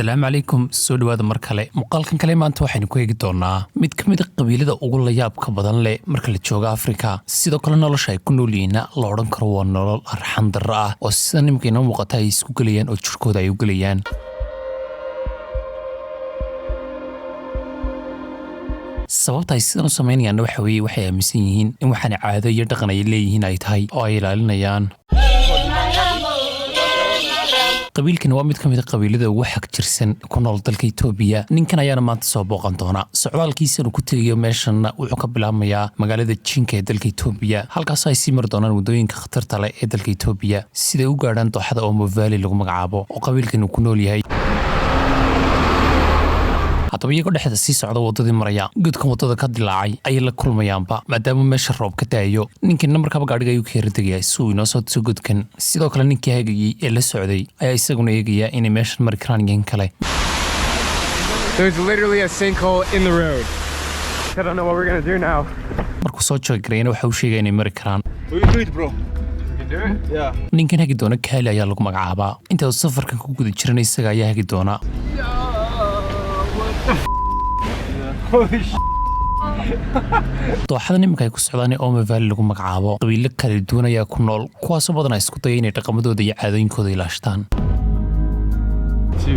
السلام عليكم soo dhawaada mar kale muuqaalkan kale maanta waxaynu ku eegi doonaa mid ka mid ah qabiilada ugu la yaabka badan leh marka la joogo Afrika sidoo kale nolosha ay ku nool yihiin la oran karo waa nolol arxan darro ah oo sida nimka inoo muuqata ay isku galayaan oo jirkooda ay u galayaan sababta ay sidan u sameynayaan waxa weeye waxay aaminsan yihiin in waxaan caado iyo dhaqan ay leeyihiin ay tahay oo ay ilaalinayaan qabiilkan waa mid ka mid ah qabiilada ugu xaq jirsan ku nool dalka Itoobiya ninkan ayaana maanta soo booqan doona socdaalkiisa uu ku tagayo meeshan wuxuu ka bilaabmayaa magaalada Jinka ee dalka Itoobiya halkaas ay sii mar doonaan wadooyinka khatarta leh ee dalka Itoobiya sida uu gaadhaan dooxada Omo Valley lagu magacaabo oo qabiilkan uu ku nool yahay haddaba iyagoo dhexda sii socda wadadii maraya godkan wadada ka dilaacay ayay la kulmayaanba maadaama meesha roob ka daayo ninkii markaba gaadhiga ayuu ka herdegaya si uu inoo soo tuso godkan sidoo kale ninkii hagayay ee la socday ayaa isaguna eegaya inay meeshan mari karaan in kale There's literally a sinkhole in the road. I don't know what we're going to do now. markuu soo joogreeyna waxa uu sheegay inay mari karaan We can do it, bro. ninkan hagi doona Kaali ayaa lagu magacaabaa inta uu safarkan ku guda jiray isaga ayaa hagi doona Holy shit. dooxada nimanka ay ku socdaan ee Omo Valley lagu magacaabo qabiilo kala duwan ayaa ku nool kuwaas oo badan isku dayay inay dhaqamadooda iyo caadooyinkooda ilaashtaan To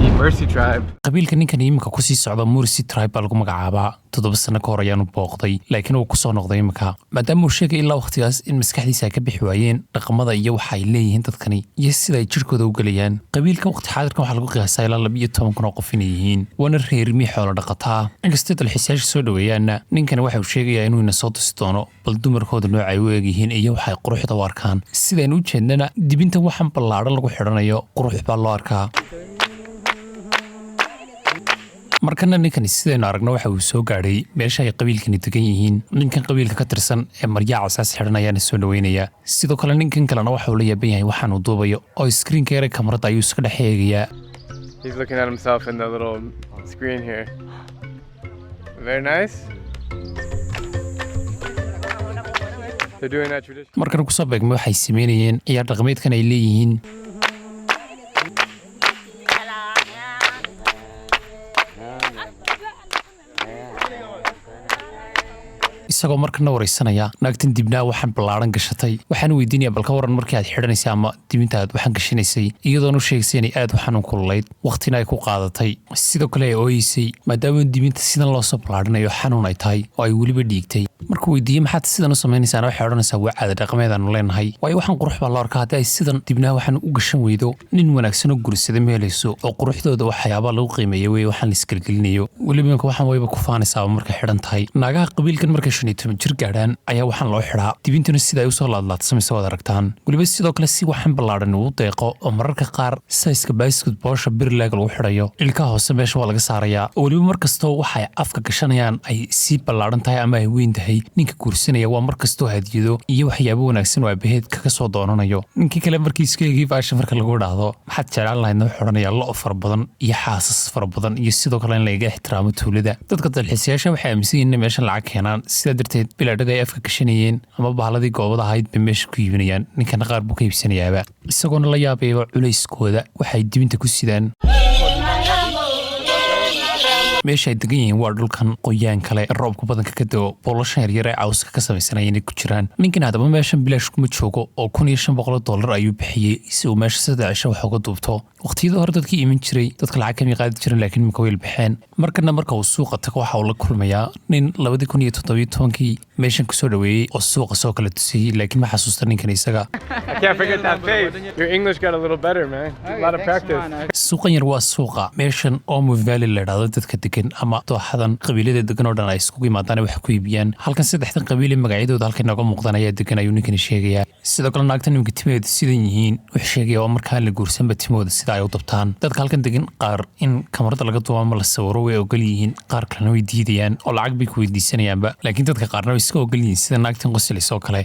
the Mercy tribe. qabiilka ninkan iminka ku sii socda Mursi tribe lagu magacaabaa 7 sano ka hor ayaanu booqday laakiin uu ku soo noqday iminka maadaama uu sheegay ilaa waqtigaas in maskaxdiisa ka bixi waayeen dhaqamada iyo waxa ay leeyihiin dadkani iyo sida ay jirkooda u galayaan qabiilka waqti xaadirkan waxa lagu qiyaasaa ilaa 12 qof inay yihiin wana reer mi xoolo dhaqataa inkastoo dalxiisayaasha soo dhaweeyaana ninkan waxa uu sheegayaa inuu ina soo tusi doono bal dumarkooda nooc ay u eegyihiin iyo waxa ay quruxda u arkaan sidaan u jeednana dibinta waxan ballaaran lagu xidhanayo qurux baa loo arkaa markana ninkan sidaynu aragno waxa uu soo gaadhay meesha ay qabiilkani degan yihiin ninkan qabiilka ka tirsan ee maryaca asaas xidhanayaana soo dhaweynaya sidoo kale ninkan kalena waxa uu la yaaban yahay waxaan uu duubayo oo screenka yare kamarada ayuu iska dhex eegayaa He's looking at himself in the little screen here. Very nice. They're doing that tradition. markana kusoo beegma waxay sameynayeen ciyaar dhaqameedkan ay leeyihiin isagoo markana wareysanaya naagtan dibnaa waxaan ballaaran gashatay waxaan weydiinaya balka waran markii aad xidhanaysay ama dibinta aad waxaan gashanaysay iyadoona sheegaysay inay aad u xanuun kululayd waqtina ay ku qaadatay sidoo kale ay ooyeysay maadaama dibinta sidan loo soo ballaarinayo xanuun ay tahay oo ay weliba dhiigtay markuu weydiiyey maxaad sidan u samaynaysaana waxay odhanaysaa waa caada dhaqameedaanu leenahay waayo waxaan qurux baa loo arkaa haddii ay sidan dibnaa waxaan u gashan weydo nin wanaagsan oo gursada meelayso oo quruxdooda waxyaabaa lagu qiimeeyo wey waxaan la isgelgelinayo weliba waxaan wayba ku faanaysaaba markay xidhan tahay naagaha qabiilkan markay 15 jir gaadhaan ayaa waxaan loo xidhaa dibintuna sida ay usoo laadlaadsamaysa waad aragtaan weliba sidoo kale si waxaan ballaaran uu deeqo oo mararka qaar sayska basketballsha birlag lagu xidhayo ilkaha hoose meesha waa laga saarayaa oo weliba markastoo waxay afka gashanayaan ay sii ballaaran tahay ama ay weyn tahay ninka guursanaya waa markastoo hadiyado iyo waxyaabo wanaagsan oo aabaheed kaga soo doonanayo ninkii kale markii isku eegay baasha marka lagu dhaahdo maxaad jeclaan lahayd noo xidhanaya lo fara badan iyo xaasas fara badan iyo sidoo kale in laga ixtiraamo tuulada dadka dalxiisayaasha waxay aaminsan yihiin in meeshan lacag keenaan sidaa darteed bilaadhada ay afka gashanayeen ama bahladii goobada ahayd bay meesha ku iibinayaan ninkana qaar buu ka iibsanayaaba isagoona la yaabayaba culayskooda waxay dibinta ku sidaan meesha ay degan yihiin waa dhulkan qoyaan kale roobka badanka ka da'o boolashan yaryar ee cawska ka samaysanaya inay ku jiraan ninkan haddaba meeshan bilaash kuma joogo oo $1,500 ayuu bixiyey si uu meesha 3 cisho wax uga duubto waqtiyada hore dadkii iman jiray dadka lacag kama qaadi jirin laakiin imika way baxeen markana marka uu suuqa tago waxa uu la kulmayaa nin 2017 meeshan kusoo dhaweeyey oo suuqa soo kala tusiyey laakiin ma xasuusta ninkan isaga I can't forget that face. Your English got a little better, man. A lot of practice. suuqan yar waa suuqa meeshan Omo Valley la yiraahdo dadka degan ama dooxadan qabiilada degan oo dhan ay isku yimaadaan wax ku iibiyaan halkan saddexdan qabiil ee magacyadooda halkan nooga muuqdaan ayaa degan ayuu ninkan sheegayaa sidoo kale naagtan nimanka timeed sidan yihiin wax sheegaya oo markaa la guursanba timooda sida ay u dabtaan dadka halkan degan qaar in kamarada laga duubo ama la sawiro way ogol yihiin qaar kalena way diidayaan oo lacag bay ku weydiisanayaanba laakiin dadka qaarna way iska ogol yihiin sida naagtan qoslayso oo kale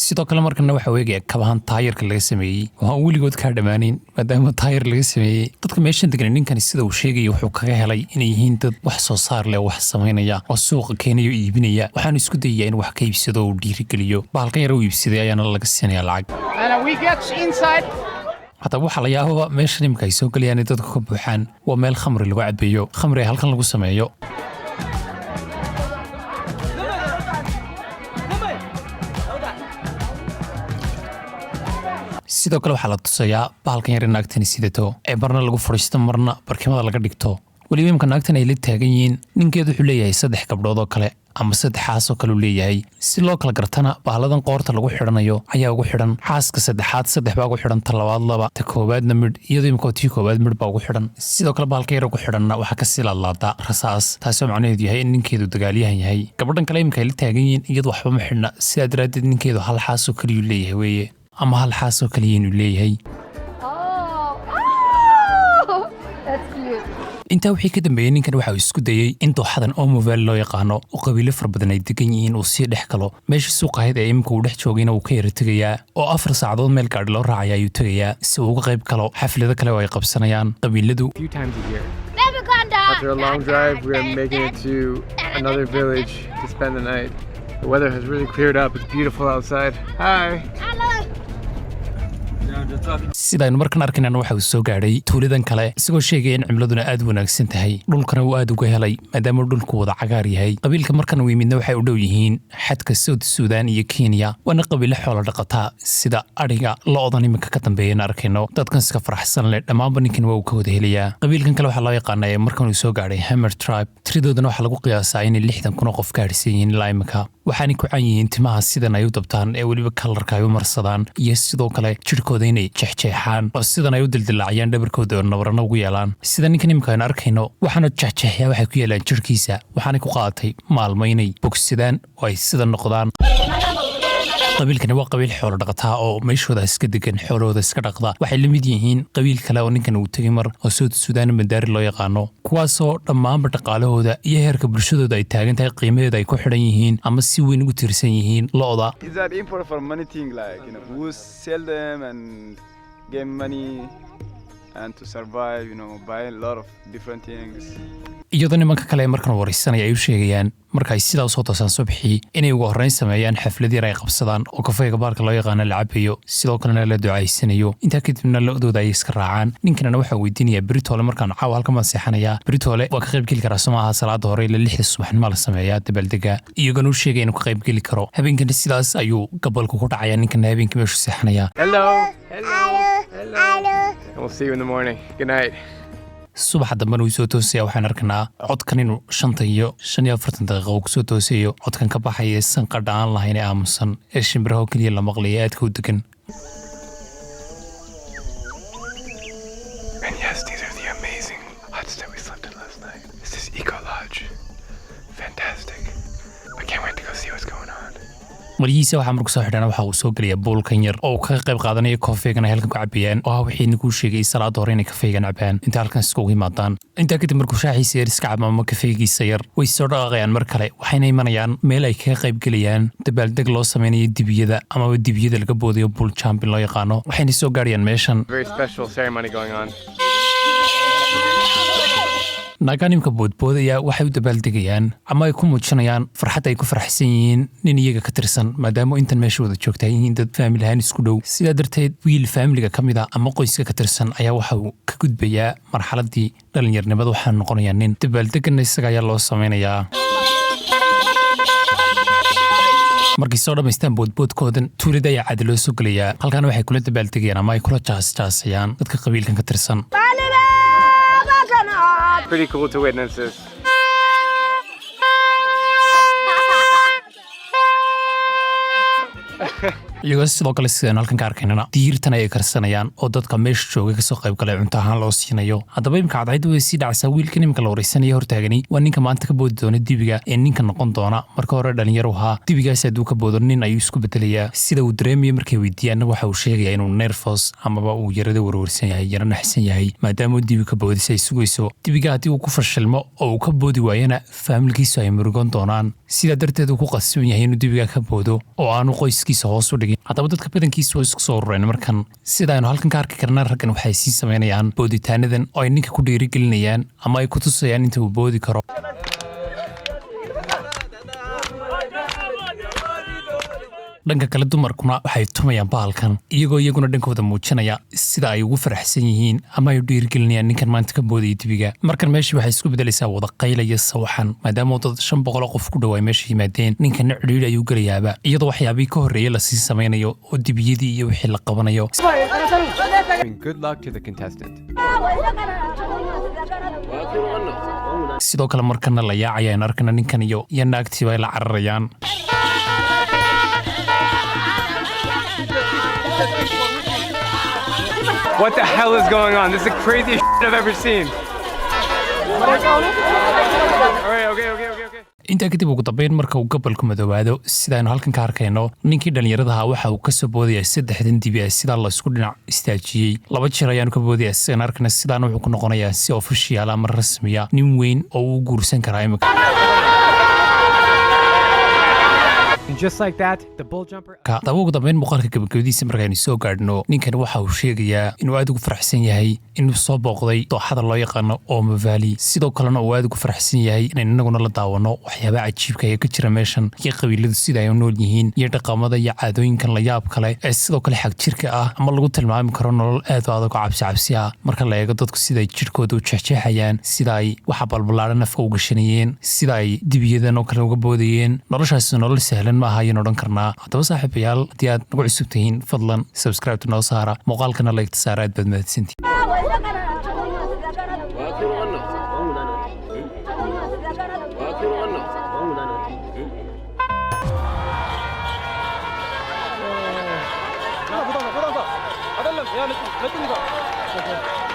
sidoo kale markana waxa weegaya kabahan taayirka laga sameeyey waa weligood ka dhamaanayn maadaama taayir laga sameeyey dadka meeshan degan ninkani sida uu sheegayo wuxuu kaga helay inay yihiin dad wax soo saar leh wax sameynaya oo suuqa keenayo iibinaya waxaan isku dayayaa in wax ka iibsado oo dhiirigeliyo bahalkan yar uu iibsaday ayaana laga siinayaa lacag And we get inside haddaba waxaa la yaababa meeshan imika ay soo gelayaan dadku ka buuxaan waa meel khamri lagu cabeeyo khamri halkan lagu sameeyo sidoo kale waxaa la tusayaa bahalkan yar naagtani sidato ee marna lagu fadhiisto marna barkimada laga dhigto weliba imka naagtan ay la taagan yihiin ninkeedu wuxuu leeyahay 3 gabdhood oo kale ama 3 xaas oo kale uu leeyahay si loo kala gartana bahladan qoorta lagu xidhanayo ayaa ugu xidhan xaaska saddexaad 3 baa ugu xidhan ta labaad 2 ta koobaadna mid iyadoo imka tii koobaad mid baa ugu xidhan sidoo kale bahalka yar ugu xidhanna waxa ka sii laalaada rasaas taasoo macnaheedu yahay in ninkeedu dagaalyahan yahay gabadhan kale imka ay la taagan yihiin iyadoo waxba ma xidhna sidaa daraaddeed ninkeedu hal xaas oo kaliya leeyahay weeye ama hal xaas oo kaliya inuu leeyahay intaa wixii ka dambeeyay ninkan waxa uu isku dayay in dooxadan oo mobile loo yaqaano oo qabiilo far badan ay degan yihiin uu sii dhex galo meesha suuqa ahayd ee imka uu dhex joogayna uu ka yara tegayaa oo 4 saacadood meel gaadhi loo raacaya ayuu tegayaa si uu uga qayb galo xaflado kale oo ay qabsanayaan qabiiladu few times a year. After a long drive, we are making it to another village to spend the night. The weather has really cleared up. It's beautiful outside. Hi. sidaynu markan arkaynana waxa uu soo gaadhay tuuladan kale isagoo sheegaya in cimladuna aad wanaagsan tahay dhulkana uu aad uga helay maadaama dhulku wada cagaar yahay qabiilka markan uu yimidna waxay u dhow yihiin xadka South Sudan iyo Kenya waana qabiilo xoolo dhaqataa sida ariga lo'dan imika ka dambeeyana arkayno dadkan iska faraxsan leh dhammaanba ninkan waa uu ka wada helayaa qabiilkan kale waxaa loo yaqaanaa markan uu soo gaadhay Hammer Tribe tiridoodana waxaa lagu qiyaasaa in 60,000 qof gaadhsiin yihiin ilaa imika waxaanay ku caan yihiin timaha sidan ay u dabtaan ee weliba kalarka ay u marsadaan iyo sidoo kale jirkooda inay jexjeexaan oo sidan ay u dildilaacayaan dhabarkooda oo nabarana ugu yeelaan sida ninkan imika aynu arkayno waxaana jexjeexyaa waxay ku yeelaan jirkiisa waxaanay ku qaadatay maalmo inay bogsadaan oo ay sida noqdaan qabiilkani waa qabiil xoolo dhaqataa oo meeshooda iska degan xoolahooda iska dhaqda waxay la mid yihiin qabiil kale oo ninkan uu tegay mar oo South Sudan Madaari loo yaqaano kuwaasoo dhammaanba dhaqaalahooda iyo heerka bulshadooda ay taagan tahay qiimaheeda ay ku xidhan yihiin ama si weyn ugu tiirsan yihiin lo'da Is that import for many things like who sell them and get money and to survive, buy a lot of different things. iyadoo nimanka kale markan waraysanaya ay u sheegayaan marka ay sidaa soo toosaan subaxii inay ugu horreyn sameeyaan xaflad yar ay qabsadaan oo kafeega baarka loo yaqaano la cabayo sidoo kalena la ducaysanayo intaa kadibna lo'dooda ay iska raacaan ninkanana waxaa weydiinayaa beritoole markaan caawa halkan baan seexanayaa beritoole waa ka qaybgeli karaa somaha salaada hore ilaa 6 subaxnimo la sameeyaa dabaaldega iyagana u sheegaya inuu ka qaybgeli karo habeenkana sidaas ayuu gabalku ku dhacayaa ninkana habeenkii meeshu seexanayaa Hello. And we'll see you in the morning. Good night. subaxa dambena uu soo toosaya waxaan arkanaa codkan inuu 5 iyo 45 daqiiqo uu kusoo toosayo codkan ka baxaya sanqadha aan lahayn ee aamusan ee shimbiraha keliya la maqlaya aadka u degan And yes, these are the amazing huts that we slept in last night. This is Eco Lodge. Fantastic. I can't wait to go see what's going on. waligiisa waxaa marku soo xidhana waxa uu soo gelayaa buulkan yar oo kaga qayb qaadanaya kofeegan ay halkan ku cabiyaan oo wixii ninkuu sheegay salaada hore inay kafeegan cabaan inta halkan iskugu yimaadaan intaa kadib markuu shaaxiisa yar iska cabo ama kafeegiisa yar way soo dhaqaaqayaan mar kale waxayna imanayaan meel ay kaga qayb gelayaan dabaaldeg loo sameynayo dibiyada amaba dibiyada laga boodayo bull jumping loo yaqaano waxayna soo gaarayaan meeshan Very special ceremony going on. naagaanimka boodboodaya waxay u dabaaldegayaan ama ay ku muujinayaan farxad ay ku faraxsan yihiin nin iyaga ka tirsan maadaama intan meesha wada joogta yihiin dad faamil ahaan isku dhow sidaa darteed wiil faamiliga ka mid a ama qoyska ka tirsan ayaa waxa uu ka gudbayaa marxaladii dhallinyarnimada waxaa noqonayaa nin dabaaldegana isaga ayaa loo sameynayaa markay soo dhammaystaan boodboodkoodan tuulada ayaa caadi loo soo gelayaa halkaana waxay kula dabaaldegayaan ama ay kula jaasjaasayaan dadka qabiilkan ka tirsan Pretty cool to witness this. iyagoo sidoo kale sidaan halkan ka arkaynana diirtan ayay karsanayaan oo dadka meesha jooga kasoo qayb galay cunto ahaan loo siinayo haddaba imika cadcayda way sii dhacsaa wiilkan imika la waraysanaya hortaagani waa ninka maanta ka boodi doona dibiga ee ninka noqon doona marka hore dhalinyaro ahaa dibigaas hadduu ka boodo nin ayuu isku bedelayaa sida uu dareemaya markay weydiiyaanna waxa uu sheegayaa inuu nervos amaba uu yarada warwarsan yahay yara naxsan yahay maadaama uu dibi ka boodisa ay sugayso dibiga haddii uu ku fashilmo oo uu ka boodi waayana faamilkiisu ay murugon doonaan sidaa darteed uu ku qasban yahay inuu dibiga ka boodo oo aanu qoyskiisa hoos u dhigin haddaba dadka badankiisa oo isku soo urureen markan sida aynu halkan ka arki karnaa raggan waxay sii samaynayaan booditaanadan oo ay ninka ku dhiirigelinayaan ama ay ku tusayaan inta uu boodi karo dhanka kale dumarkuna waxay tumayaan bahalkan iyaguna dhankooda muujinaya sida ay ugu faraxsan yihiin ama ay u dhiirigelinayaan ninkan maanta ka boodaya dibiga markan meeshii waxay isku bedelaysaa wada qayla iyo sawaxan maadaama dad 500 qof ku dhawaay meesha yimaadeen ninkan cidhiidhi ayuu galayaaba iyadoo waxyaabihii ka horreeyay la sii samaynayo oo dibiyadii iyo wixii la qabanayo. Good luck to the contestant. sidoo kale markana la yaacayaan arkana ninkan iyo naagtiiba ay la cararayaan. What the hell is going on? This is the craziest shit I've ever seen. Alright, okay. intaa kadib ugu dambeyn marka uu gobolku madoobaado sidaaynu halkan ka arkayno ninkii dhallinyaradaha waxa uu ka soo boodaya 3 dibi sida la isku dhinac istaajiyey 2 jeer ayaanu ka boodaya sidaan arkana sidaan wuxuu ku noqonayaa si official ama rasmiya nin weyn oo uu guursan kara imika. And just like that, the bull jumper. Daba ugu dambeyn muuqaalka gabagabadiisa markaynu soo gaadhno ninkan waxa uu sheegayaa inuu aad ugu faraxsan yahay inuu soo booqday dooxada loo yaqaano Omo Valley sidoo kalena uu aad ugu faraxsan yahay in inaguna la daawano waxyaabaha cajiibka ee ka jira meeshan iyo qabiiladu sida ay u nool yihiin iyo dhaqamada iyo caadooyinkan la yaab kale ee sidoo kale xag jirka ah ama lagu tilmaami karo nolol aad u adag oo cabsi ah marka la eego dadku sida ay jirkooda u jeexjeexayaan sida ay waxa balbalaaran afka u gashanayeen sida ay dibiyadan oo kale uga boodayeen noloshaas nolol sahlan ma aha ayaynu odhan karnaa. haddaba saaxiibayaal haddii aad nagu cusub tihiin fadlan subscribe noo saara muuqaalkana like saara aad baad mahadsantihiin. 야, 못 한다. 야, 몇 등이다.